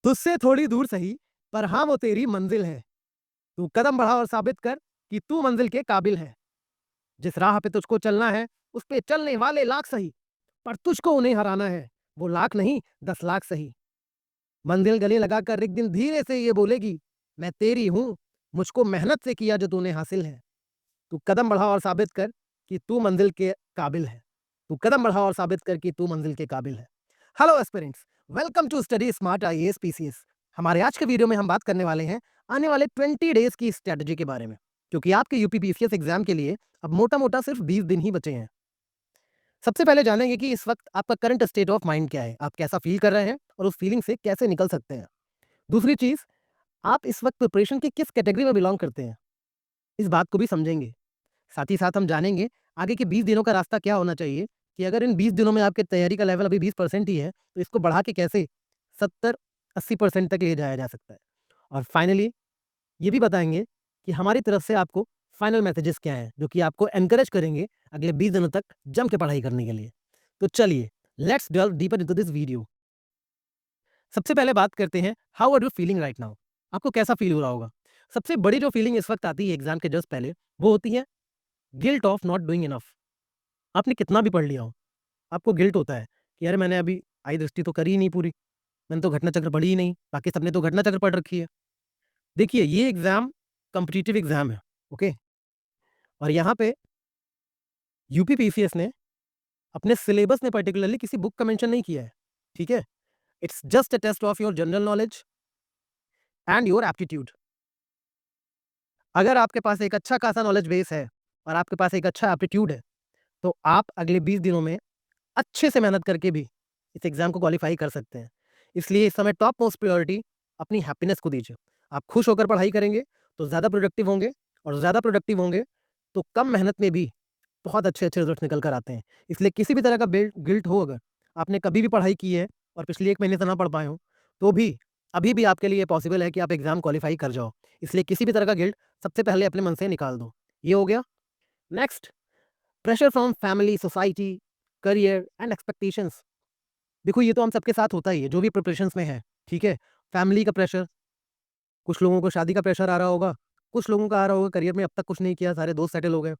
तुझसे थोड़ी दूर सही, पर हाँ वो तेरी मंजिल है। तू कदम बढ़ा और साबित कर कि तू मंजिल के काबिल है। जिस राह पे तुझको चलना है, उस पे चलने वाले लाख सही, पर तुझको उन्हें हराना है, वो लाख नहीं 10 लाख सही। मंजिल गले लगाकर एक दिन धीरे से ये बोलेगी, मैं तेरी हूँ, मुझको मेहनत से किया जो तूने हासिल है। तू कदम बढ़ा और साबित कर कि तू मंजिल के काबिल है। तू कदम बढ़ा और साबित कर कि तू मंजिल के काबिल है। Hello aspirants, welcome to study smart IAS PCS. हमारे आज के वीडियो में हम बात करने वाले हैं आने वाले 20 डेज की स्ट्रेटजी के बारे में, क्योंकि आपके यूपी पीसीएस एग्जाम के लिए अब मोटा मोटा सिर्फ 20 दिन ही बचे हैं। सबसे पहले जानेंगे कि इस वक्त आपका करंट स्टेट ऑफ माइंड क्या है, आप कैसा फील कर रहे हैं और उस फीलिंग से कैसे निकल सकते हैं। दूसरी चीज, आप इस वक्त प्रिपरेशन की किस कैटेगरी में बिलोंग करते हैं, इस बात को भी समझेंगे। साथ ही साथ हम जानेंगे आगे के 20 दिनों का रास्ता क्या होना चाहिए, कि अगर इन 20 दिनों में आपके तैयारी का लेवल अभी 20% ही है, तो इसको बढ़ा के कैसे 70-80% तक ले जाया जा सकता है। और फाइनली ये भी बताएंगे कि हमारी तरफ से आपको फाइनल मैसेजेस क्या हैं, जो कि आपको एनकरेज करेंगे अगले 20 दिनों तक जम के पढ़ाई करने के लिए। तो चलिए, let's delve deeper into this video. सबसे पहले बात करते हैं, how are you feeling right now. आपको कैसा फील हो रहा होगा। सबसे बड़ी जो फीलिंग इस वक्त आती है एग्जाम के जस्ट पहले, वो होती है guilt of not doing enough. आपने कितना भी पढ़ लिया हो, आपको गिल्ट होता है कि यार मैंने अभी आई दृष्टि तो करी ही नहीं पूरी, मैंने तो घटना चक्र पढ़ी ही नहीं, बाकी सबने तो घटना चक्र पढ़ रखी है। देखिए, ये एग्जाम कॉम्पिटिटिव एग्जाम है, ओके। और यहाँ पे यूपी पीसीएस ने अपने सिलेबस में पर्टिकुलरली किसी बुक का मेंशन नहीं किया है, ठीक है। It's just a test of your general knowledge and your aptitude. अगर आपके पास एक अच्छा खासा नॉलेज बेस है और आपके पास एक अच्छा एप्टीट्यूड है, तो आप अगले 20 दिनों में अच्छे से मेहनत करके भी इस एग्जाम को क्वालिफाई कर सकते हैं। इसलिए इस समय टॉप मोस्ट प्रायोरिटी अपनी हैप्पीनेस को दीजिए। आप खुश होकर पढ़ाई करेंगे तो ज़्यादा प्रोडक्टिव होंगे, और ज़्यादा प्रोडक्टिव होंगे तो कम मेहनत में भी बहुत अच्छे-अच्छे रिजल्ट्स निकल कर आते हैं। इसलिए किसी भी तरह का गिल्ट हो, अगर आपने कभी भी पढ़ाई की है और पिछले 1 महीने से ना पढ़ पाए हो, तो भी अभी भी आपके लिए पॉसिबल है कि आप एग्ज़ाम क्वालिफाई कर जाओ। इसलिए किसी भी तरह का गिल्ट सबसे पहले अपने मन से निकाल दो। ये हो गया। Next, pressure from family, society, career and expectations. देखो, ये तो हम सबके साथ होता ही है जो भी प्रिपरेशंस में है, ठीक है। फैमिली का प्रेशर, कुछ लोगों को शादी का प्रेशर आ रहा होगा, कुछ लोगों का आ रहा होगा करियर में अब तक कुछ नहीं किया, सारे दोस्त सेटल हो गए।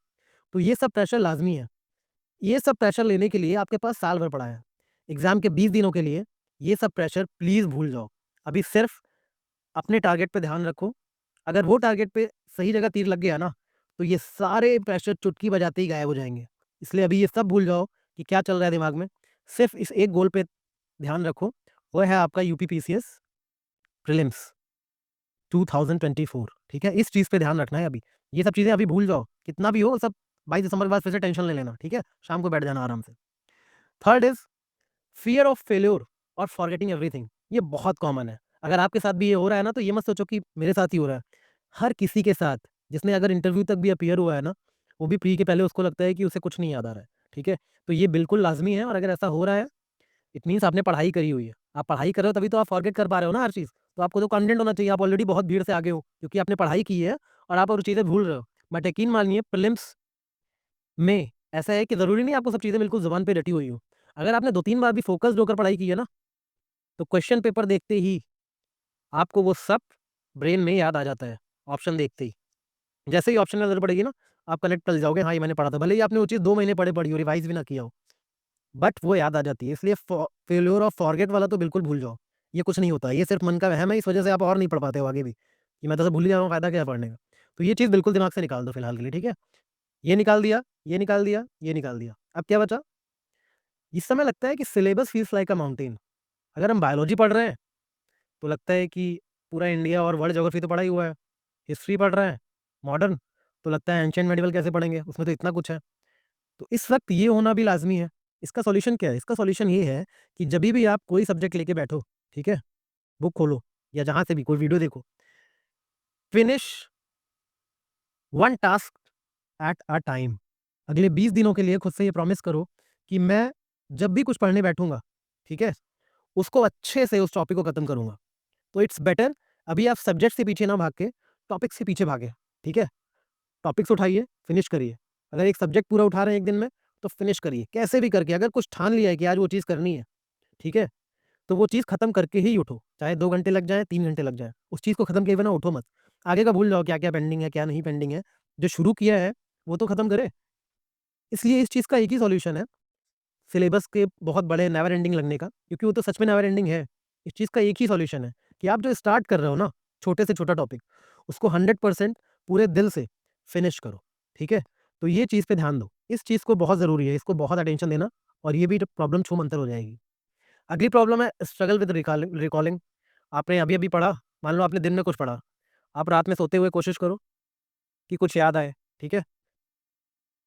तो ये सब प्रेशर लाज़मी है। ये सब प्रेशर लेने के लिए आपके पास साल भर पड़ा है। एग्ज़ाम के 20 दिनों के लिए ये सब प्रेशर प्लीज़ भूल जाओ। अभी सिर्फ़ अपने टारगेट पे ध्यान रखो। अगर वो टारगेट पे सही जगह तीर लग गया ना, तो ये सारे प्रेशर चुटकी बजाते ही गायब हो जाएँगे। इसलिए अभी ये सब भूल जाओ कि क्या चल रहा है दिमाग में। सिर्फ़ इस एक गोल पे ध्यान रखो, वो है आपका यूपी पीसीएस प्रीलिम्स 2024, ठीक है? इस चीज़ पे ध्यान रखना है अभी। ये सब चीज़ें अभी भूल जाओ, कितना भी हो सब 22 दिसंबर के बाद फिर से टेंशन ले लेना, ठीक है? शाम को बैठ जाना आराम से। Third is fear of failure और फॉरगेटिंग एवरीथिंग। ये बहुत कॉमन है। अगर आपके साथ भी ये हो रहा है ना, तो ये मत सोचो कि मेरे साथ ही हो रहा है। हर किसी के साथ, जिसने अगर इंटरव्यू तक भी अपीयर हुआ है ना, वो भी प्री के पहले उसको लगता है कि उसे कुछ नहीं याद आ रहा है, ठीक है? तो ये बिल्कुल लाज़मी है, और अगर ऐसा हो रहा है, इट मीन्स आपने पढ़ाई करी हुई है। आप पढ़ाई कर रहे हो तभी तो आप फॉरगेट कर पा रहे हो ना हर चीज़। तो आपको तो कॉन्फिडेंट होना चाहिए, आप ऑलरेडी बहुत भीड़ से आगे हो, क्योंकि आपने पढ़ाई की है और आप और चीज़ें भूल रहे हो। बट यकीन मानिए, प्रीलिम्स में ऐसा है कि ज़रूरी नहीं आपको सब चीज़ें बिल्कुल ज़ुबान पे रटी हुई हो। अगर आपने 2-3 बार भी फ़ोकस्ड होकर पढ़ाई की है ना, तो क्वेश्चन पेपर देखते ही आपको वो सब ब्रेन में याद आ जाता है, ऑप्शन देखते ही। जैसे ही ऑप्शन में नज़र पड़ेगी ना, आप कनेक्ट कर जाओगे, हाँ, ये मैंने पढ़ा था। भले ही आपने वो चीज़ 2 महीने पढ़े पढ़ी हो, रिवाइज़ भी ना किया हो, बट वो याद आ जाती है। इसलिए फेल्योर ऑफ फॉरगेट वाला तो बिल्कुल भूल जाओ। ये कुछ नहीं होता, ये सिर्फ़ मन का वहम है, इस वजह से आप और नहीं पढ़ पाते हो आगे भी, कि मैं तो सब भूल ही जा रहा हूँ, फ़ायदा क्या है पढ़ने का। तो ये चीज़ बिल्कुल दिमाग से निकाल दो फिलहाल के लिए, ठीक है? ये निकाल दिया, ये निकाल दिया, ये निकाल दिया। अब क्या बचा? इस समय लगता है कि सिलेबस फील्स लाइक अ माउंटेन। अगर हम बायोलॉजी पढ़ रहे हैं, तो लगता है कि पूरा इंडिया और वर्ल्ड ज्योग्राफी तो पढ़ा ही हुआ है। हिस्ट्री पढ़ रहे हैं, मॉडर्न, तो लगता है एंशिएंट मेडिवल कैसे पढ़ेंगे, उसमें तो इतना कुछ है। तो इस वक़्त ये होना भी लाज़मी है। इसका सॉल्यूशन क्या है? इसका सॉल्यूशन ये है कि जभी भी आप कोई सब्जेक्ट लेके बैठो, ठीक है? बुक खोलो या जहाँ से भी कोई वीडियो देखो, finish one task at a time. अगले 20 दिनों के लिए खुद से ये प्रॉमिस करो कि मैं जब भी कुछ पढ़ने बैठूँगा, ठीक है? उसको अच्छे से उस टॉपिक को खत्म करूँगा। तो इट्स बेटर अभी आप सब्जेक्ट से पीछे ना भाग के टॉपिक्स के पीछे भागें, ठीक है? टॉपिक्स उठाइए, फिनिश करिए। अगर एक सब्जेक्ट पूरा उठा रहे हैं 1 दिन में, तो फिनिश करिए, कैसे भी करके। अगर कुछ ठान लिया है कि आज वो चीज़ करनी है, ठीक है? तो वो चीज़ खत्म करके ही उठो, चाहे 2 घंटे लग जाए, 3 घंटे लग जाए, उस चीज़ को खत्म किए बिना उठो मत। आगे का भूल जाओ क्या-क्या पेंडिंग है, क्या नहीं पेंडिंग है, जो शुरू किया है, वो तो खत्म करे। इसलिए इस चीज़ का एक ही सॉल्यूशन है, सिलेबस के बहुत बड़े नेवर एंडिंग लगने का, क्योंकि वो तो सच में नेवर एंडिंग है। इस चीज़ का एक ही सॉल्यूशन है कि आप जो स्टार्ट कर रहे हो ना, छोटे से छोटा टॉपिक, उसको 100% पूरे दिल से फिनिश करो, ठीक है? तो ये चीज़ पे ध्यान दो। इस चीज़ को बहुत ज़रूरी है, इसको बहुत अटेंशन देना और ये भी प्रॉब्लम छूमंतर हो जाएगी। अगली प्रॉब्लम है स्ट्रगल विद रिकॉलिंग रिकॉलिंग। आपने अभी-अभी पढ़ा, मान लो आपने दिन में कुछ पढ़ा, आप रात में सोते हुए कोशिश करो कि कुछ याद आए, ठीक है?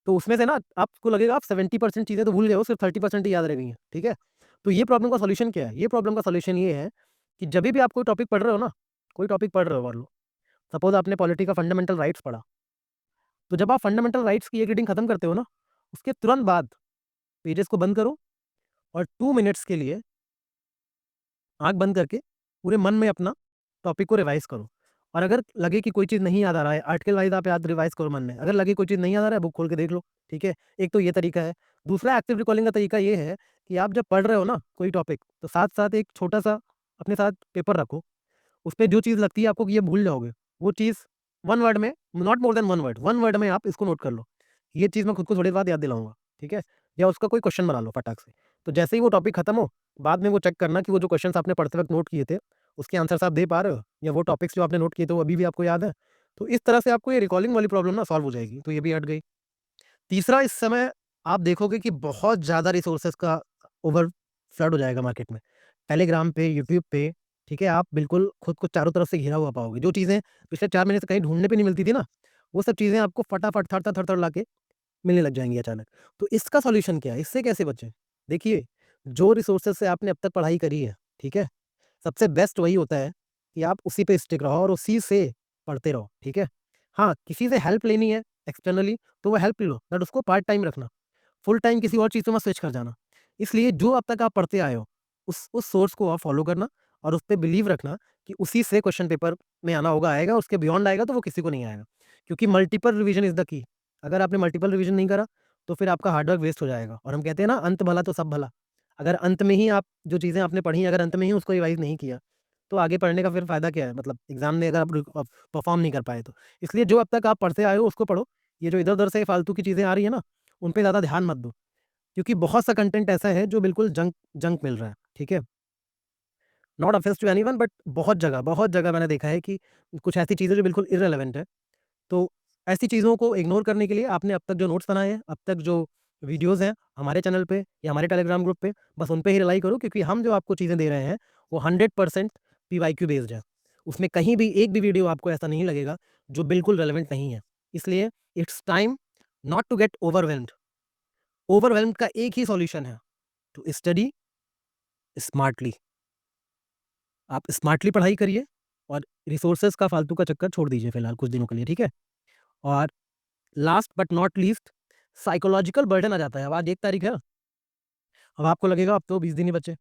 तो उसमें से ना आपको लगेगा आप 70% चीज़ें तो भूल गए हो, सिर्फ 30% ही याद रह गई हैं, ठीक है? तो ये प्रॉब्लम का सॉल्यूशन क्या है? ये प्रॉब्लम का सॉल्यूशन ये है कि जभी भी आप कोई टॉपिक पढ़ रहे हो ना, कोई टॉपिक पढ़ रहे हो मान लो, सपोज़ आपने पॉलिटी का फंडामेंटल राइट्स पढ़ा, तो जब आप फंडामेंटल राइट्स की एक रीडिंग खत्म करते हो ना, उसके तुरंत बाद पेजेज़ को बंद करो और 2 मिनट्स के लिए आँख बंद करके पूरे मन में अपना टॉपिक को रिवाइज़ करो। और अगर लगे कि कोई चीज़ नहीं याद आ रहा है, आर्टिकल वाइज़ आप याद रिवाइज़ करो मन में। अगर लगे कोई चीज़ नहीं याद आ रहा है, बुक खोल के देख लो, ठीक है? एक तो ये तरीका है। दूसरा एक्टिव रिकॉलिंग का तरीका ये है कि आप जब पढ़ रहे हो ना कोई टॉपिक, तो साथ-साथ एक छोटा-सा अपने साथ पेपर रखो। उसपे जो चीज़ लगती है आपको कि ये भूल जाओगे, वो चीज़ 1 वर्ड में, not more than 1 word, 1 word में आप इसको नोट कर लो। ये चीज़ मैं खुद को थोड़ी देर बाद याद दिलाऊँगा, ठीक है? या उसका कोई क्वेश्चन बना लो फटाक से। तो जैसे ही वो टॉपिक खत्म हो, बाद में वो चेक करना कि वो जो क्वेश्चन्स आपने पढ़ते वक़्त नोट किए थे, उसके आंसर्स आप दे पा रहे हो या वो टॉपिक्स जो आपने नोट किए थे वो अभी भी आपको याद है। तो इस तरह से आपको ये रिकॉलिंग वाली प्रॉब्लम ना सॉल्व हो जाएगी, तो ये भी हट गई। तीसरा, इस समय आप देखोगे कि बहुत ज़्यादा रिसोर्सेज़ का ओवर फ्लड हो जाएगा मार्केट में। टेलीग्राम पे, यूट्यूब पे, ठीक है? आप बिल्कुल खुद को चारों तरफ से घिरा हुआ पाओगे। जो चीज़ें पिछले 4 महीने से कहीं ढूँढने पे नहीं मिलती थी ना, वो सब चीज़ें आपको फटाफट थड़-थड़, थड़-थड़ लाके मिलने लग जाएँगी अचानक। तो इसका सॉल्यूशन क्या है? इससे कैसे बचें? देखिए, जो रिसोर्सेज़ से आपने अब तक पढ़ाई करी है, ठीक है? सबसे बेस्ट वही होता है कि आप उसी पे स्टिक रहो और उसी से पढ़ते रहो, ठीक है? हाँ, किसी से हेल्प लेनी है एक्सटर्नली, तो वो हेल्प ले लो, बट उसको पार्ट टाइम रखना। फुल टाइम किसी और चीज़ पे मत स्विच कर जाना। इसलिए जो अब तक आप पढ़ते आए हो, उस सोर्स को आप फॉलो करना और उस पे बिलीव रखना कि उसी से क्वेश्चन पेपर में आना होगा आएगा, उसके बियॉन्ड आएगा तो वो किसी को नहीं आएगा। क्योंकि multiple revision is the key. अगर आपने मल्टीपल रिवीजन नहीं करा, तो फिर आपका हार्ड वर्क वेस्ट हो जाएगा और हम कहते हैं ना, अंत भला तो सब भला। अगर अंत में ही आप जो चीज़ें आपने पढ़ी, अगर अंत में ही उसको रिवाइज़ नहीं किया, तो आगे पढ़ने का फिर फ़ायदा क्या है? मतलब एग्ज़ाम में अगर आप परफ़ॉर्म नहीं कर पाए तो। इसलिए जो अब तक आप पढ़ते आए हो उसको पढ़ो। ये जो इधर-उधर से फालतू की चीज़ें आ रही है ना, उन पे ज़्यादा ध्यान मत दो। क्योंकि बहुत सा कंटेंट ऐसा है जो बिल्कुल जंक जंक मिल रहा है, ठीक है? Not offense to anyone, but बहुत जगह मैंने देखा है कि कुछ ऐसी चीज़ें जो बिल्कुल इर्रेलेवेंट है। तो ऐसी चीज़ों को इग्नोर करने के लिए आपने अब तक जो नोट्स बनाए हैं, अब तक जो वीडियोज़ हैं हमारे चैनल पे या हमारे टेलीग्राम ग्रुप पे, बस उन पे ही रिलाई करो, क्योंकि हम जो आपको चीज़ें दे रहे हैं, वो 100% पीवाईक्यू बेस्ड है। उसमें कहीं भी एक भी वीडियो आपको ऐसा नहीं लगेगा जो बिल्कुल रेलेवेंट नहीं है। इसलिए it's time not to get overwhelmed. Overwhelmed का एक ही सॉल्यूशन है, टू स्टडी स्मार्टली। आप स्मार्टली पढ़ाई करिए और रिसोर्सेज़ का फालतू का चक्कर छोड़ दीजिए फिलहाल कुछ दिनों के लिए, ठीक है? और last but not least, psychological burden आ जाता है। अब आज 1 तारीख है, अब आपको लगेगा अब तो 20 दिन ही बचे।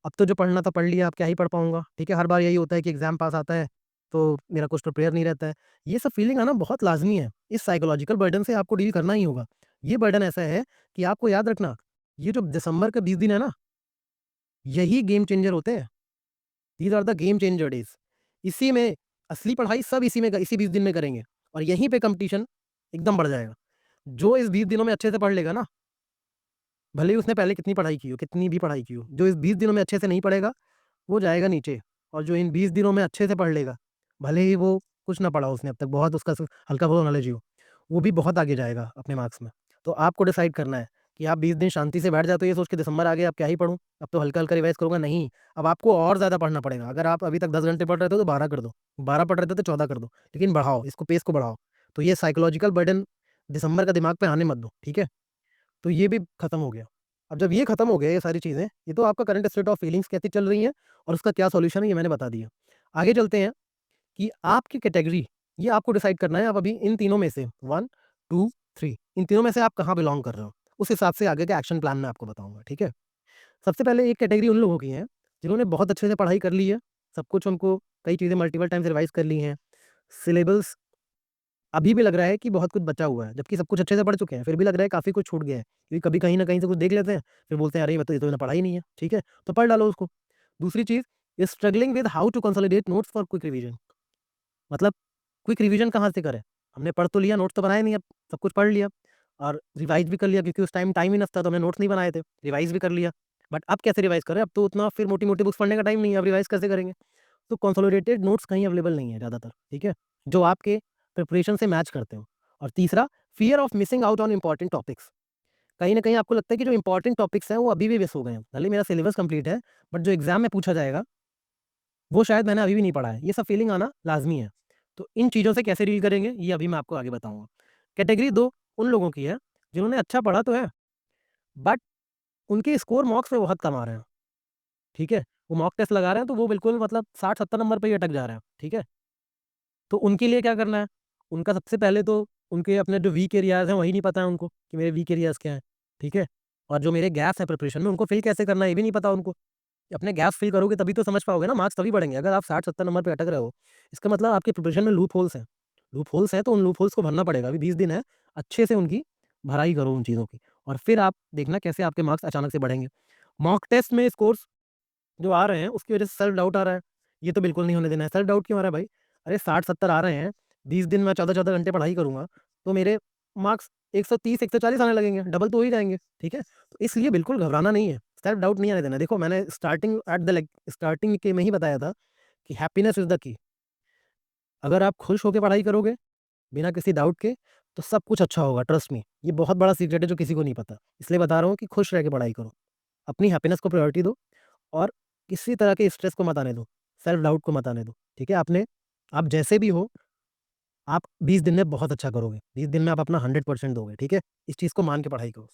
अब तो जो पढ़ना था पढ़ लिया, अब क्या ही पढ़ पाऊँगा, ठीक है? हर बार यही होता है कि एग्ज़ाम पास आता है, तो मेरा कुछ प्रिपेयर नहीं रहता है। ये सब फीलिंग आना बहुत लाज़मी है। इस साइकोलॉजिकल बर्डन से आपको डील करना ही होगा। ये बर्डन ऐसा है कि आपको याद रखना, ये जो दिसंबर के 20 दिन है ना, यही गेम चेंजर होते हैं। These are the game changer days. इसी में असली पढ़ाई सब इसी 20 दिन में करेंगे और यहीं पे कॉम्पिटिशन एकदम बढ़ जाएगा। जो इस 20 दिनों में अच्छे से पढ़ लेगा ना, भले ही उसने पहले कितनी पढ़ाई की हो, कितनी भी पढ़ाई की हो, जो इस 20 दिनों में अच्छे से नहीं पढ़ेगा, वो जाएगा नीचे। और जो इन 20 दिनों में अच्छे से पढ़ लेगा, भले ही वो कुछ ना पढ़ा हो उसने अब तक, बहुत उसका स हल्का-फुल्का नॉलेज ही हो, वो भी बहुत आगे जाएगा अपने मार्क्स में। तो आपको डिसाइड करना है कि आप 20 दिन शांति से बैठ जाते हो ये सोच के दिसंबर आ गया अब क्या ही पढ़ूँ, अब तो हल्का-हल्का रिवाइज़ करूँगा, नहीं, अब आपको और ज़्यादा पढ़ना पड़ेगा। अगर आप अभी तक 10 घंटे पढ़ रहे थे तो 12 कर दो, 12 पढ़ रहे थे तो 14 कर दो, लेकिन बढ़ाओ, इसको पेस को बढ़ाओ। तो ये साइकोलॉजिकल बर्डन दिसंबर का दिमाग पे आने मत दो, ठीक है? तो ये भी खत्म हो गया। अब जब ये खत्म हो गया ये सारी चीज़ें, ये तो आपका करंट स्टेट ऑफ फीलिंग्स कैसी चल रही हैं और उसका क्या सॉल्यूशन है ये मैंने बता दिया। आगे चलते हैं कि आपकी कैटेगरी, ये आपको डिसाइड करना है आप अभी इन तीनों में से 1, 2, 3 इन तीनों में से आप कहाँ बिलॉन्ग कर रहे हो। उस हिसाब से आगे का एक्शन प्लान मैं आपको बताऊँगा, ठीक है? सबसे पहले एक कैटेगरी उन लोगों की है, जिन्होंने बहुत अच्छे से पढ़ाई कर ली है, सब कुछ उनको कई चीज़ें मल्टीपल टाइम्स रिवाइज़ कर ली हैं, सिलेबस अभी भी लग रहा है कि बहुत कुछ बचा हुआ है, जबकि सब कुछ अच्छे से पढ़ चुके हैं, फिर भी लग रहा है काफ़ी कुछ छूट गया है। क्योंकि कभी कहीं न कहीं से कुछ देख लेते हैं, फिर बोलते हैं अरे! ये तो मैंने पढ़ा ही नहीं है, ठीक है? तो पढ़ डालो उसको। दूसरी चीज़, struggling with how to consolidate notes for quick revision. मतलब क्विक रिवीजन कहाँ से करें? हमने पढ़ तो लिया, नोट्स तो बनाए नहीं, अब सब कुछ पढ़ लिया और रिवाइज़ भी कर लिया, क्योंकि उस टाइम इनफ था, तो हमने नोट्स नहीं बनाए थे, रिवाइज़ भी कर लिया। बट अब कैसे रिवाइज़ करें? अब तो उतना फिर मोटी-मोटी बुक्स पढ़ने का टाइम नहीं है, अब रिवाइज़ कैसे करेंगे? तो कंसोलिडेटेड नोट्स कहीं अवेलेबल नहीं है ज़्यादातर, ठीक है? जो आपके प्रिपरेशन से मैच करते हो। और तीसरा, fear of missing out on important topics. कहीं न कहीं आपको लगता है कि जो इम्पोर्टेंट टॉपिक्स हैं, वो अभी भी मिस हो गए हैं। भले ही मेरा सिलेबस कंप्लीट है, बट जो एग्ज़ाम में पूछा जाएगा, वो शायद मैंने अभी भी नहीं पढ़ा है। ये सब फीलिंग आना लाज़मी है। तो इन चीज़ों से कैसे डील करेंगे, ये अभी मैं आपको आगे बताऊँगा। कैटेगरी 2 उन लोगों की है, जिन्होंने अच्छा पढ़ा तो है, बट उनके स्कोर मॉक्स में बहुत कम आ रहे हैं, ठीक है? वो मॉक टेस्ट लगा रहे हैं, तो वो बिल्कुल मतलब 60-70 नंबर पे ही अटक जा रहे हैं, ठीक है? तो उनके लिए क्या करना है? उनका सबसे पहले तो उनके अपने जो वीक एरियाज़ हैं, वही नहीं पता है उनको कि मेरे वीक एरियाज़ क्या हैं, ठीक है? और जो मेरे गैप्स हैं प्रिपरेशन में, उनको फिल कैसे करना है, ये भी नहीं पता उनको। अपने गैप्स फिल करोगे तभी तो समझ पाओगे ना, मार्क्स तभी बढ़ेंगे। अगर आप 60-70 नंबर पे अटक रहे हो, इसका मतलब आपके प्रिपरेशन में लूप होल्स हैं। लूप होल्स हैं, तो उन लूप होल्स को भरना पड़ेगा। अभी 20 दिन है, अच्छे से उनकी भराई करो उन चीज़ों की और फिर आप देखना कैसे आपके मार्क्स अचानक से बढ़ेंगे। मॉक टेस्ट में स्कोर्स जो आ रहे हैं, उसकी वजह से सेल्फ डाउट आ रहा है। ये तो बिल्कुल नहीं होने देना है। सेल्फ डाउट क्यों आ रहा है भाई? अरे 60-70 आ रहे हैं, 20 दिन मैं 14-14 घंटे पढ़ाई करूँगा, तो मेरे मार्क्स 130-140 आने लगेंगे, डबल तो हो ही जाएँगे, ठीक है? तो इसलिए बिल्कुल घबराना नहीं है, सेल्फ डाउट नहीं आने देना है। देखो मैंने स्टार्टिंग के में ही बताया था कि हैप्पीनेस इज़ द की। अगर आप खुश होके पढ़ाई करोगे, बिना किसी डाउट के, तो सब कुछ अच्छा होगा, ट्रस्ट मी। ये बहुत बड़ा सीक्रेट है जो किसी को नहीं पता। इसलिए बता रहा हूँ कि खुश रह के पढ़ाई करो। अपनी हैप्पीनेस को प्रायोरिटी दो और किसी तरह के स्ट्रेस को मत आने दो, सेल्फ डाउट को मत आने दो, ठीक है? आप जैसे भी हो, आप 20 दिन में बहुत अच्छा करोगे। 20 दिन में आप अपना 100% दोगे, ठीक है? इस चीज़ को मान के पढ़ाई करो।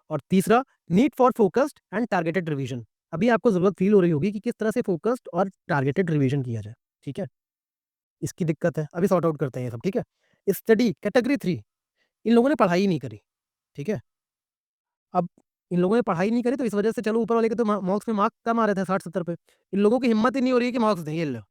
और तीसरा, need for focused and targeted revision. अभी आपको ज़रूरत फ़ील हो रही होगी कि किस तरह से फोकस्ड और टारगेटेड रिवीजन किया जाए, ठीक है? इसकी दिक्कत है, अभी सॉर्ट आउट करते हैं ये सब, ठीक है? स्टडी कैटेगरी 3 इन लोगों ने पढ़ाई ही नहीं करी, ठीक है? अब इन लोगों ने पढ़ाई नहीं करी, तो इस वजह से चलो ऊपर वाले के तो मॉक्स में मार्क कम आ रहे थे 60-70 पे। इन लोगों की हिम्मत ही नहीं हो रही है कि मार्क्स दें, ये लो।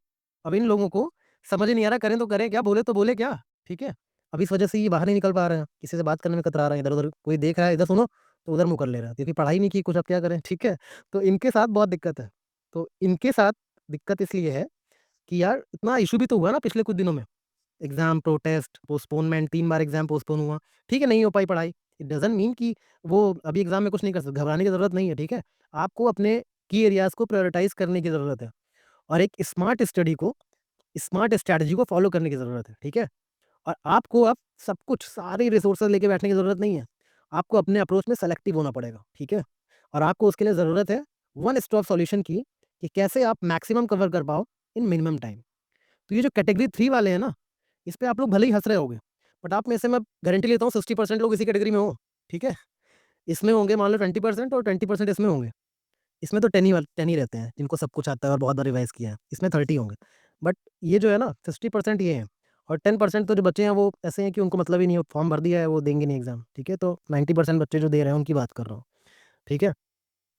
अब इन लोगों को समझ ही नहीं आ रहा करें तो करें क्या? बोले तो बोले क्या? ठीक है? अब इस वजह से ये बाहर नहीं निकल पा रहे हैं। किसी से बात करने में कतरा रहे हैं, इधर-उधर कोई देख रहा है, इधर सुनो, तो उधर मुँह कर ले रहा है, क्योंकि पढ़ाई नहीं की कुछ, अब क्या करें? ठीक है? तो इनके साथ बहुत दिक्कत है। तो इनके साथ दिक्कत इसलिए है कि यार इतना इश्यू भी तो हुआ ना पिछले कुछ दिनों में। एग्ज़ाम, प्रोटेस्ट, पोस्टपोनमेंट, 3 बार एग्ज़ाम पोस्टपोन हुआ। ठीक है, नहीं हो पाई पढ़ाई। इट डज़न्ट मीन कि वो अभी एग्ज़ाम में कुछ नहीं कर सकते, घबराने की ज़रूरत नहीं है, ठीक है? आपको अपने की एरियाज़ को प्रायोरिटाइज़ करने की ज़रूरत है और एक स्मार्ट स्ट्रैटेजी को फ़ॉलो करने की ज़रूरत है, ठीक है? और आपको अब सब कुछ सारे रिसोर्सेज़ लेके बैठने की ज़रूरत नहीं है। आपको अपने अप्रोच में सेलेक्टिव होना पड़ेगा, ठीक है? और आपको उसके लिए ज़रूरत है वन स्टॉप सॉल्यूशन की, कि कैसे आप मैक्सिमम कवर कर पाओ इन मिनिमम टाइम। तो ये जो कैटेगरी 3 वाले हैं ना, इस पे आप लोग भले ही हँस रहे होगे, बट आप में से मैं गारंटी लेता हूँ 60% लोग इसी कैटेगरी में हो, ठीक है? इसमें होंगे मान लो 20% और 20% इसमें होंगे। इसमें तो 10 ही रहते हैं, जिनको सब कुछ आता है और बहुत बार रिवाइज़ किया है, इसमें 30 होंगे। बट ये जो है ना 60% ये हैं और 10% तो जो बच्चे हैं वो ऐसे हैं कि उनको मतलब ही नहीं है, फॉर्म भर दिया है, वो देंगे नहीं एग्ज़ाम, ठीक है? तो 90% बच्चे जो दे रहे हैं उनकी बात कर रहा हूँ, ठीक है?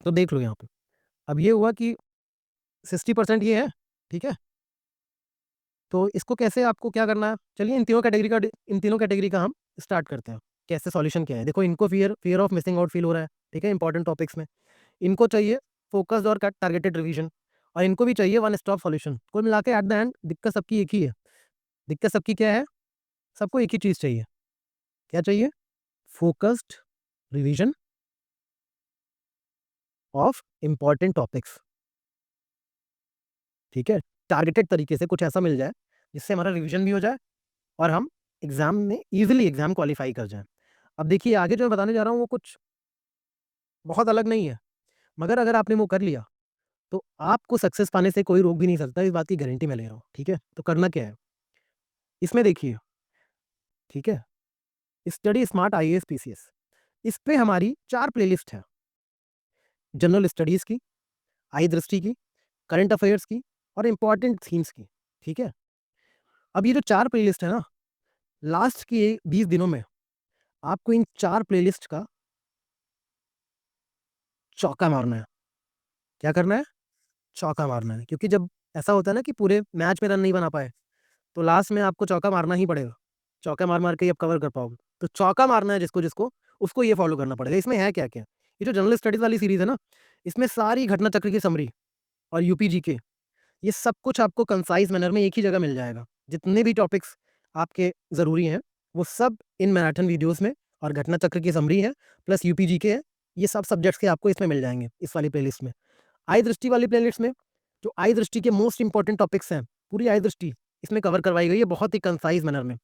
तो देख लो यहाँ पे। अब ये हुआ कि 60% ये है, ठीक है? तो इसको कैसे आपको क्या करना है? चलिए इन तीनों कैटेगरी का हम स्टार्ट करते हैं। कैसे सॉल्यूशन क्या है? देखो इनको fear of missing out feel हो रहा है, ठीक है? इंपॉर्टेंट टॉपिक्स में। इनको चाहिए फ़ोकस्ड और कट टारगेटेड रिवीजन और इनको भी चाहिए वन स्टॉप सॉल्यूशन। कुल मिला के एट द एंड दिक्कत सबकी एक ही है। दिक्कत सबकी क्या है? सबको एक ही चीज़ चाहिए। क्या चाहिए? Focused revision of important topics, ठीक है? टारगेटेड तरीके से कुछ ऐसा मिल जाए, जिससे हमारा रिवीजन भी हो जाए और हम एग्ज़ाम में ईज़िली एग्ज़ाम क्वालीफ़ाई कर जाएँ। अब देखिए आगे जो मैं बताने जा रहा हूँ वो कुछ बहुत अलग नहीं है, मगर अगर आपने वो कर लिया, तो आपको सक्सेस पाने से कोई रोक भी नहीं सकता, इस बात की गारंटी मैं ले रहा हूँ, ठीक है? तो करना क्या है? इसमें देखिए, ठीक है? स्टडी स्मार्ट आईएएस पीसीएस, इस पे हमारी 4 प्लेलिस्ट है, जनरल स्टडीज़ की, आई दृष्टि की, करंट अफेयर्स की और इम्पोर्टेंट थीम्स की, ठीक है? अब ये जो 4 प्लेलिस्ट है ना, लास्ट के 20 दिनों में आपको इन 4 प्लेलिस्ट का चौका मारना है। क्या करना है? चौका मारना है, क्योंकि जब ऐसा होता है ना कि पूरे मैच में रन नहीं बना पाए, तो लास्ट में आपको चौका मारना ही पड़ेगा। चौका मार-मार के ही आप कवर कर पाओगे। तो चौका मारना है जिसको-जिसको, उसको ये फ़ॉलो करना पड़ेगा। इसमें है क्या-क्या? ये जो जनरल स्टडीज़ वाली सीरीज़ है ना, इसमें सारी घटना चक्र की समरी और यूपी जीके ये सब कुछ आपको कंसाइज़ मैनर में एक ही जगह मिल जाएगा। जितने भी टॉपिक्स आपके ज़रूरी हैं, वो सब इन मैराथन वीडियोज़ में और घटना चक्र की समरी है, प्लस यूपी जीके है, ये सब सब्जेक्ट्स के आपको इसमें मिल जाएँगे, इस वाली प्लेलिस्ट में। आई दृष्टि वाली प्लेलिस्ट में, जो आई दृष्टि के मोस्ट इम्पोर्टेंट टॉपिक्स हैं, पूरी आई दृष्टि इसमें कवर करवाई गई है बहुत ही कंसाइज़ मैनर में।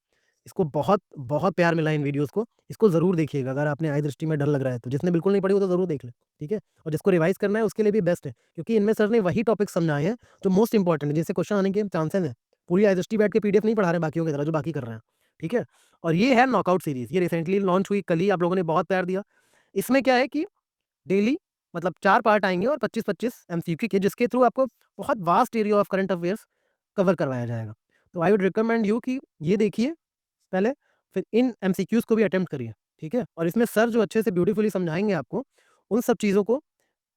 इसको बहुत, बहुत प्यार मिला है इन वीडियोज़ को, इसको ज़रूर देखिएगा अगर आपने आई दृष्टि में डर लग रहा है तो। जिसने बिल्कुल नहीं पढ़ी वो तो ज़रूर देख ले, ठीक है? और जिसको रिवाइज़ करना है उसके लिए भी बेस्ट है, क्योंकि इनमें सर ने वही टॉपिक्स समझाए हैं जो मोस्ट इम्पोर्टेंट है, जिनसे क्वेश्चन आने के चांसेज़ हैं। पूरी आई दृष्टि बैठ के पीडीएफ नहीं पढ़ा रहे हैं बाकियों की तरह जो बाकी कर रहे हैं, ठीक है? और ये है नॉकआउट सीरीज़, ये रिसेंटली लॉन्च हुई, कल ही आप लोगों ने बहुत प्यार दिया। इसमें क्या है कि डेली मतलब 4 पार्ट आएँगे और 25-25 एमसीक्यू के, जिसके थ्रू आपको बहुत vast area of current affairs cover करवाया जाएगा। तो आई वुड रिकमेंड यू कि ये देखिए पहले, फिर इन एमसीक्यूज़ को भी अटेम्प्ट करिए, ठीक है? और इसमें सर जो अच्छे से ब्यूटीफुली समझाएँगे आपको, उन सब चीज़ों को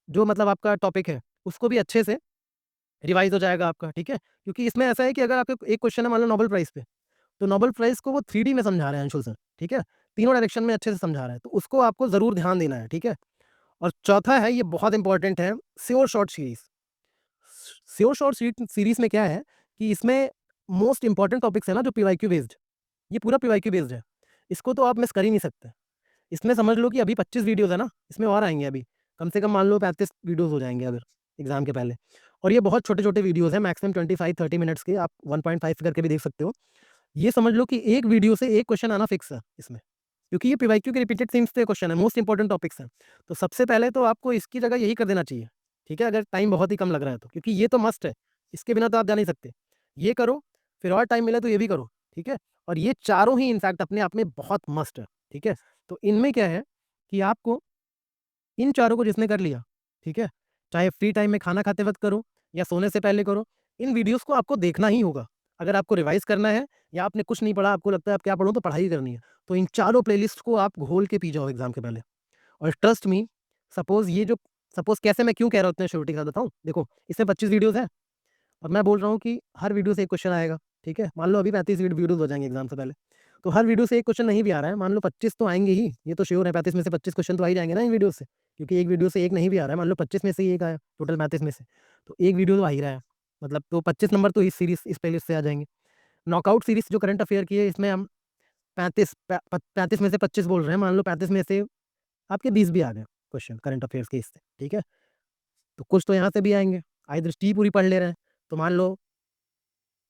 जो मतलब आपका टॉपिक है, उसको भी अच्छे से रिवाइज़ हो जाएगा आपका, ठीक है? क्योंकि इसमें ऐसा है कि अगर आपके एक क्वेश्चन है मान लो नोबेल प्राइज़ पे, तो नोबेल प्राइज़ को वो 3D में समझा रहे हैं अंशुल सर, ठीक है? तीनों डायरेक्शन में अच्छे से समझा रहे हैं, तो उसको आपको ज़रूर ध्यान देना है, ठीक है? और चौथा है, ये बहुत इम्पोर्टेंट है, sure short series. Sure short series में क्या है कि इसमें मोस्ट इम्पोर्टेंट टॉपिक्स है ना जो पीवाईक्यू बेस्ड, ये पूरा पीवाईक्यू बेस्ड है। इसको तो आप मिस कर ही नहीं सकते। इसमें समझ लो कि अभी 25 वीडियोज़ है ना, इसमें और आएँगे अभी। कम से कम मान लो 35 वीडियोज़ हो जाएँगे अगर एग्ज़ाम के पहले। और ये बहुत छोटे-छोटे वीडियोज़ हैं, मैक्सिमम 25-30 मिनट्स के, आप 1.5 करके भी देख सकते हो। ये समझ लो कि एक वीडियो से एक क्वेश्चन आना फिक्स है इसमें, क्योंकि ये पीवाईक्यू के रिपीटेड थीम्स पे क्वेश्चन है, मोस्ट इम्पोर्टेंट टॉपिक्स हैं। तो सबसे पहले तो आपको इसकी जगह यही कर देना चाहिए, ठीक है? अगर टाइम बहुत ही कम लग रहा है तो, क्योंकि ये तो मस्ट है, इसके बिना तो आप जा नहीं सकते। ये करो, फिर और टाइम मिले तो ये भी करो, ठीक है? और ये चारों ही इनफैक्ट अपने आप में बहुत मस्ट है, ठीक है? तो इनमें क्या है कि आपको इन चारों को जिसने कर लिया, ठीक है? चाहे फ्री टाइम में खाना खाते वक़्त करो या सोने से पहले करो, इन वीडियोज़ को आपको देखना ही होगा। अगर आपको रिवाइज़ करना है या आपने कुछ नहीं पढ़ा, आपको लगता है अब क्या पढूँ, तो पढ़ाई करनी है, तो इन चारों प्लेलिस्ट को आप घोल के पी जाओ एग्ज़ाम के पहले। और ट्रस्ट मी, सपोज़ ये जो सपोज़ कैसे, मैं क्यों कह रहा हूँ इतने श्योरिटी के साथ बताऊँ? देखो, इसमें 25 वीडियोज़ हैं और मैं बोल रहा हूँ कि हर वीडियो से एक क्वेश्चन आएगा, ठीक है? मान लो अभी 35 वीडियोज़ हो जाएँगे एग्ज़ाम से पहले, तो हर वीडियो से एक क्वेश्चन नहीं भी आ रहा है, मान लो 25 तो आएँगे ही, ये तो श्योर है, 35 में से 25 क्वेश्चन तो आ ही जाएँगे ना इन वीडियो से, क्योंकि एक वीडियो से एक नहीं भी आ रहा है, मान लो 25 में से ही एक आया, टोटल 35 में से, तो एक वीडियो तो आ ही रहा है, मतलब तो 25 नंबर तो इस सीरीज़, इस प्लेलिस्ट से आ जाएँगे। नॉकआउट सीरीज़ जो करंट अफेयर की है, इसमें हम 35 में से 25 बोल रहे हैं, मान लो 35 में से आपके 20 भी आ गए क्वेश्चन करंट अफेयर्स के इससे, ठीक है? तो कुछ तो यहाँ से भी आएँगे, आई दृष्टि ही पूरी पढ़ ले रहे हैं, तो मान लो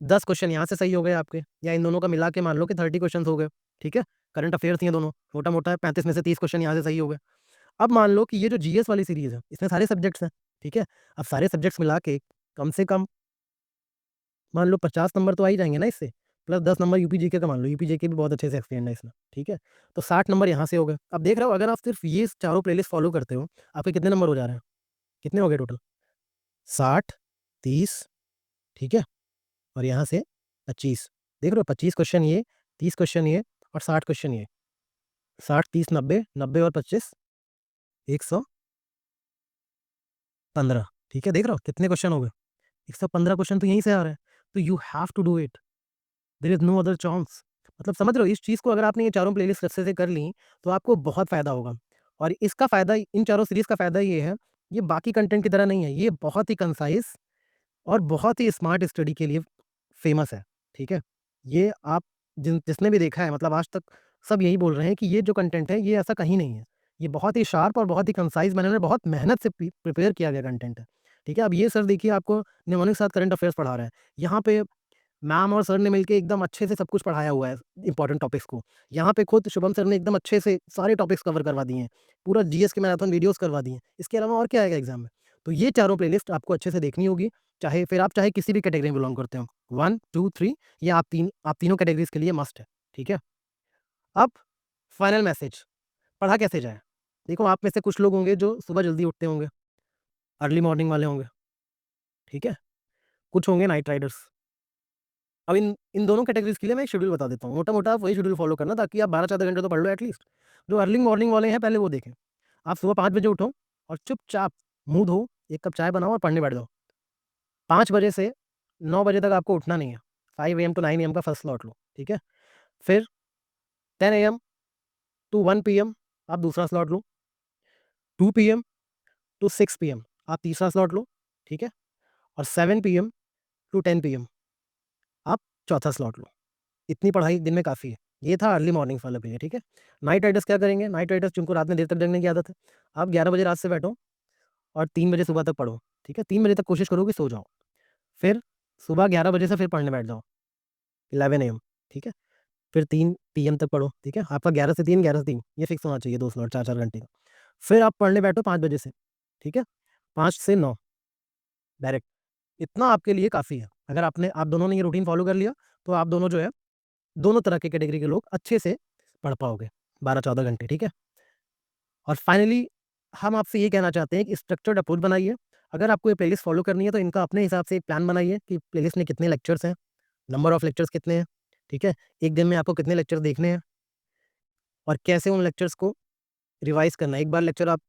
10 क्वेश्चन यहाँ से सही हो गए आपके, या इन दोनों का मिला के मान लो कि 30 क्वेश्चन्स हो गए, ठीक है? करंट अफेयर्स ही हैं दोनों, मोटा-मोटा 35 में से 30 क्वेश्चन यहाँ से सही हो गए। अब मान लो कि ये जो जीएस वाली सीरीज़ है, इसमें सारे सब्जेक्ट्स हैं, ठीक है? अब सारे सब्जेक्ट्स मिला के कम से कम मान लो 50 नंबर तो आ ही जाएँगे ना इससे, प्लस 10 नंबर यूपी जीके का मान लो, यूपी जीके भी बहुत अच्छे से एक्सटेंड है इसमें, ठीक है? तो 60 नंबर यहाँ से हो गए। अब देख रहे हो, अगर आप सिर्फ़ ये चारों प्लेलिस्ट फ़ॉलो करते हो, आपके कितने नंबर हो जा रहे हैं? कितने हो गए टोटल? 60, 30, ठीक है? और यहाँ से 25, देख रहे हो 25 क्वेश्चन ये, 30 क्वेश्चन ये और 60 क्वेश्चन ये। 60, 30, 90, 90 और 25, 115, ठीक है? देख रहे हो कितने क्वेश्चन हो गए? 115 क्वेश्चन तो यहीं से आ रहे हैं। तो you have to do it, there is no other chance. मतलब समझ रहे हो, इस चीज़ को अगर आपने ये चारों प्लेलिस्ट अच्छे से कर ली, तो आपको बहुत फ़ायदा होगा। और इसका फ़ायदा, इन चारों सीरीज़ का फ़ायदा ये है, ये बाकी कंटेंट की तरह नहीं है। ये बहुत ही कंसाइज़ और बहुत ही स्मार्ट स्टडी के लिए फ़ेमस है, ठीक है? ये आप जिसने भी देखा है, मतलब आज तक सब यही बोल रहे हैं कि ये जो कंटेंट है, ये ऐसा कहीं नहीं है। ये बहुत ही शार्प और बहुत ही कंसाइज़ मैनर में बहुत मेहनत से प्रिपेयर किया गया कंटेंट है, ठीक है? अब ये सर देखिए आपको निमोनिक के साथ करंट अफेयर्स पढ़ा रहे हैं। यहाँ पे मैम और सर ने मिलके एकदम अच्छे से सब कुछ पढ़ाया हुआ है, इम्पोर्टेंट टॉपिक्स को। यहाँ पे खुद शुभम सर ने एकदम अच्छे से सारे टॉपिक्स कवर करवा दिए हैं। पूरा जीएस के मैराथन वीडियोज़ करवा दिए हैं। इसके अलावा और क्या आएगा एग्ज़ाम में? तो ये चारों प्लेलिस्ट आपको अच्छे से देखनी होगी, चाहे किसी भी कैटेगरी में बिलॉन्ग करते हो। 1, 2, 3, ये आप तीनों कैटेगरीज़ के लिए मस्ट है, ठीक है? अब फाइनल मैसेज, पढ़ा कैसे जाए? देखो, आप में से कुछ लोग होंगे जो सुबह जल्दी उठते होंगे, अर्ली मॉर्निंग वाले होंगे, ठीक है? कुछ होंगे नाइट राइडर्स। अब इन इन दोनों कैटेगरीज़ के लिए मैं एक शेड्यूल बता देता हूँ। मोटा-मोटा आप वही शेड्यूल फ़ॉलो करना, ताकि आप 12-14 घंटे तो पढ़ लो एटलीस्ट। जो अर्ली मॉर्निंग वाले हैं पहले वो देखें। आप सुबह 5 बजे उठो और चुपचाप मुँह धो, 1 कप चाय बनाओ और पढ़ने बैठ जाओ। 5 बजे से 9 बजे तक आपको उठना नहीं है। 5 एएम टू 9 एएम का फर्स्ट स्लॉट लो, ठीक है? फिर 10 AM टू 1 PM आप दूसरा स्लॉट लो, 2 PM टू 6 PM आप तीसरा स्लॉट लो, ठीक है? और 7 PM टू 10 PM आप चौथा स्लॉट लो। इतनी पढ़ाई दिन में काफ़ी है। ये था अर्ली मॉर्निंग्स वाला पीरियड, ठीक है? नाइट राइडर्स क्या करेंगे? नाइट राइडर्स जिनको रात में देर तक जगने की आदत है, आप 11 बजे रात से बैठो और 3 बजे सुबह तक पढ़ो, ठीक है? 3 बजे तक कोशिश करो कि सो जाओ। फिर सुबह 11 बजे से फिर पढ़ने बैठ जाओ, 11 AM, ठीक है? फिर 3 PM तक पढ़ो, ठीक है? आपका 11 से 3, 11 से 3 ये फिक्स होना चाहिए 2 स्लॉट 4-4 घंटे का। फिर आप पढ़ने बैठो 5 बजे से, ठीक है? 5 से 9 डायरेक्ट। इतना आपके लिए काफ़ी है। अगर आप दोनों ने ये रूटीन फ़ॉलो कर लिया, तो आप दोनों जो है, दोनों तरह के कैटेगरी के लोग अच्छे से पढ़ पाओगे 12-14 घंटे, ठीक है? और फाइनली हम आपसे ये कहना चाहते हैं कि स्ट्रक्चर्ड अप्रोच बनाइए। अगर आपको ये प्लेलिस्ट फ़ॉलो करनी है, तो इनका अपने हिसाब से एक प्लान बनाइए कि प्लेलिस्ट में कितने लेक्चर्स हैं, नंबर ऑफ लेक्चर्स कितने हैं, ठीक है? एक दिन में आपको कितने लेक्चर देखने हैं और कैसे उन लेक्चर्स को रिवाइज़ करना है। एक बार लेक्चर आप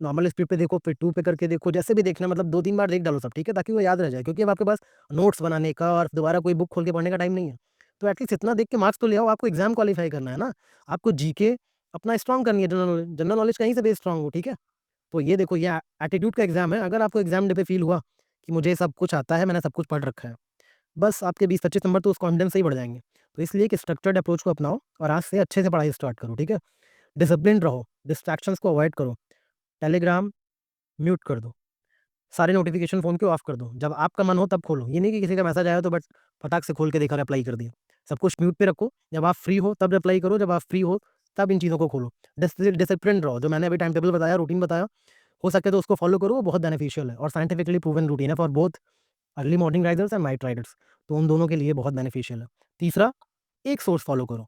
नॉर्मल स्पीड पे देखो, फिर 2 पे करके देखो, जैसे भी देखना है मतलब 2-3 बार देख डालो सब, ठीक है? ताकि वो याद रह जाए क्योंकि अब आपके पास नोट्स बनाने का और दोबारा कोई बुक खोल के पढ़ने का टाइम नहीं है। तो एटलीस्ट इतना देख के मार्क्स तो ले आओ, आपको एग्ज़ाम क्वालीफाई करना है ना। आपको जीके अपना स्ट्रॉन्ग करनी है, जनरल नॉलेज कहीं से भी स्ट्रॉन्ग हो, ठीक है? तो ये देखो ये एटीट्यूड का एग्ज़ाम है, अगर आपको एग्ज़ाम डे पे फ़ील हुआ कि मुझे सब कुछ आता है, मैंने सब कुछ पढ़ रखा है, बस आपके 20-25 नंबर तो उस कॉन्फिडेंस से ही बढ़ जाएँगे। तो इसलिए एक स्ट्रक्चर्ड अप्रोच को अपनाओ और आज से अच्छे से पढ़ाई स्टार्ट करो, ठीक है? डिसिप्लिन्ड रहो, डिस्ट्रैक्शंस को अवॉइड करो, टेलीग्राम म्यूट कर दो, सारे नोटिफ़िकेशन फ़ोन के ऑफ कर दो, जब आपका मन हो तब खोलो। ये नहीं कि किसी का मैसेज आया तो बस फटाक से खोल के देखा, रिप्लाई कर दिया। सब कुछ म्यूट पे रखो, जब आप फ्री हो तब रिप्लाई करो, जब आप फ्री हो तब इन चीज़ों को खोलो। डिसिप्लिन्ड रहो, जो मैंने अभी टाइम टेबल बताया, रूटीन बताया, हो सके तो उसको फॉलो करो, वो बहुत बेनिफिशियल है और साइंटिफिकली प्रूवन रूटीन है for both early morning Riders and night Riders, तो उन दोनों के लिए बहुत बेनिफिशियल है। तीसरा, एक सोर्स फॉलो करो।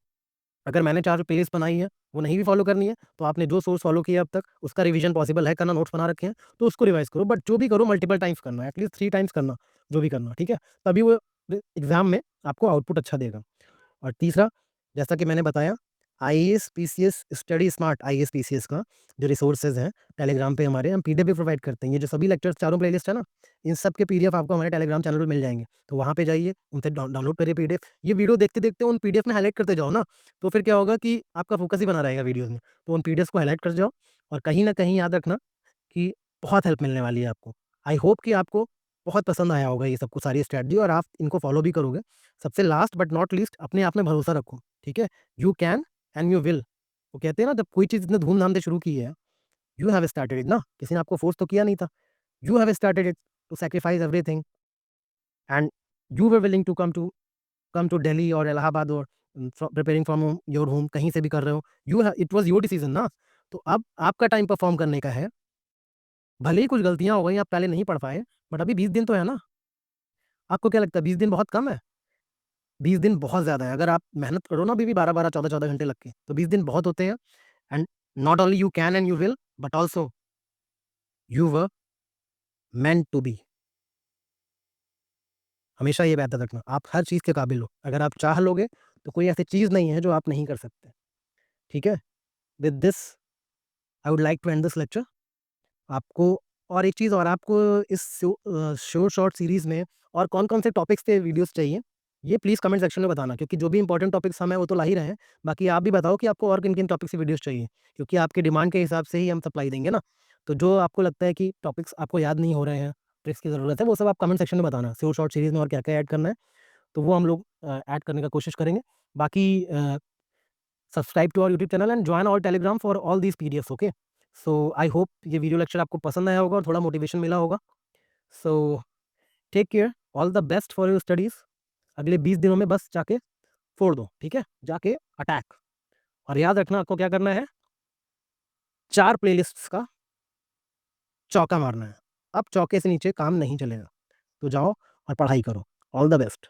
अगर मैंने 4 प्लेलिस्ट बनाई है, वो नहीं भी फॉलो करनी है, तो आपने जो सोर्स फॉलो किया अब तक, उसका रिवीजन पॉसिबल है करना, नोट्स बना रखे हैं, तो उसको रिवाइज़ करो। बट जो भी करो मल्टीपल टाइम्स करना, एटलीस्ट 3 टाइम्स करना, जो भी करना, ठीक है? तभी वो एग्ज़ाम में आपको आउटपुट अच्छा देगा। और तीसरा, जैसा कि मैंने बताया, IAS, PCS, study smart IAS, PCS का जो रिसोर्सेज़ हैं, टेलीग्राम पे हमारे हम पीडीएफ भी प्रोवाइड करते हैं। ये जो सभी लेक्चर्स चारों प्लेलिस्ट है ना, इन सब के पीडीएफ आपको हमारे टेलीग्राम चैनल पे मिल जाएँगे। तो वहाँ पे जाइए, उनसे डाउनलोड करिए पीडीएफ। ये वीडियो देखते-देखते उन पीडीएफ में हाइलाइट करते जाओ ना, तो फिर क्या होगा कि आपका फ़ोकस ही बना रहेगा वीडियोज़ में। तो उन पीडीएफ्स को हाइलाइट कर जाओ और कहीं न कहीं याद रखना कि बहुत हेल्प मिलने वाली है आपको। आई होप कि आपको बहुत पसंद आया होगा ये सब कुछ, सारी स्ट्रैटेजी, और आप इनको फॉलो भी करोगे। सबसे लास्ट बट नॉट लीस्ट, अपने आप में भरोसा रखो, ठीक है? You can and you will. वो कहते हैं ना, जब कोई चीज़ इतने धूम-धाम से शुरू की है, यू हैव स्टार्टेड इट ना, किसी ने आपको फोर्स तो किया नहीं था। You have started it to sacrifice everything and you were willing to come to Delhi और इलाहाबाद और प्रिपेयरिंग फ्रॉम योर होम, कहीं से भी कर रहे हो। इट वाज़ योर डिसीजन ना, तो अब आपका टाइम परफॉर्म करने का है। भले ही कुछ गलतियाँ हो गई, आप पहले नहीं पढ़ पाए, बट अभी 20 दिन तो है ना। आपको क्या लगता है 20 दिन बहुत कम है? 20 दिन बहुत ज़्यादा है। अगर आप मेहनत करो ना अभी भी 12-12, 14-14 घंटे लग के, तो 20 दिन बहुत होते हैं। And not only you can and you will, but also you were meant to be. हमेशा ये याद रखना, आप हर चीज़ के काबिल हो। अगर आप चाह लोगे, तो कोई ऐसी चीज़ नहीं है जो आप नहीं कर सकते। ठीक है? With this I would like to end this lecture. आपको और एक चीज़, और आपको इस शॉर्ट सीरीज़ में और कौन-कौन से टॉपिक्स पे वीडियोज़ चाहिए, ये प्लीज़ कमेंट सेक्शन में बताना, क्योंकि जो भी इम्पोर्टेंट टॉपिक्स हम हैं वो तो ला ही रहे हैं। बाकी आप भी बताओ कि आपको और किन-किन टॉपिक से वीडियोज़ चाहिए, क्योंकि आपकी डिमांड के हिसाब से ही हम सप्लाई देंगे ना। तो जो आपको लगता है कि टॉपिक्स आपको याद नहीं हो रहे हैं, ट्रिक्स की ज़रूरत है, वो सब आप कमेंट सेक्शन में बताना। शॉर्ट सीरीज़ में और क्या-क्या ऐड करना है, तो वो हम लोग ऐड करने का कोशिश करेंगे। बाकी subscribe to our YouTube channel and join our Telegram for all these PDFs, okay? So I hope ये वीडियो लेक्चर आपको पसंद आया होगा और थोड़ा मोटिवेशन मिला होगा। So take care, all the best for your studies. अगले 20 दिनों में बस जाके फोड़ दो, ठीक है? जाके अटैक। और याद रखना आपको क्या करना है, 4 प्लेलिस्ट्स का चौका मारना है। अब चौके से नीचे काम नहीं चलेगा। तो जाओ और पढ़ाई करो। All the best.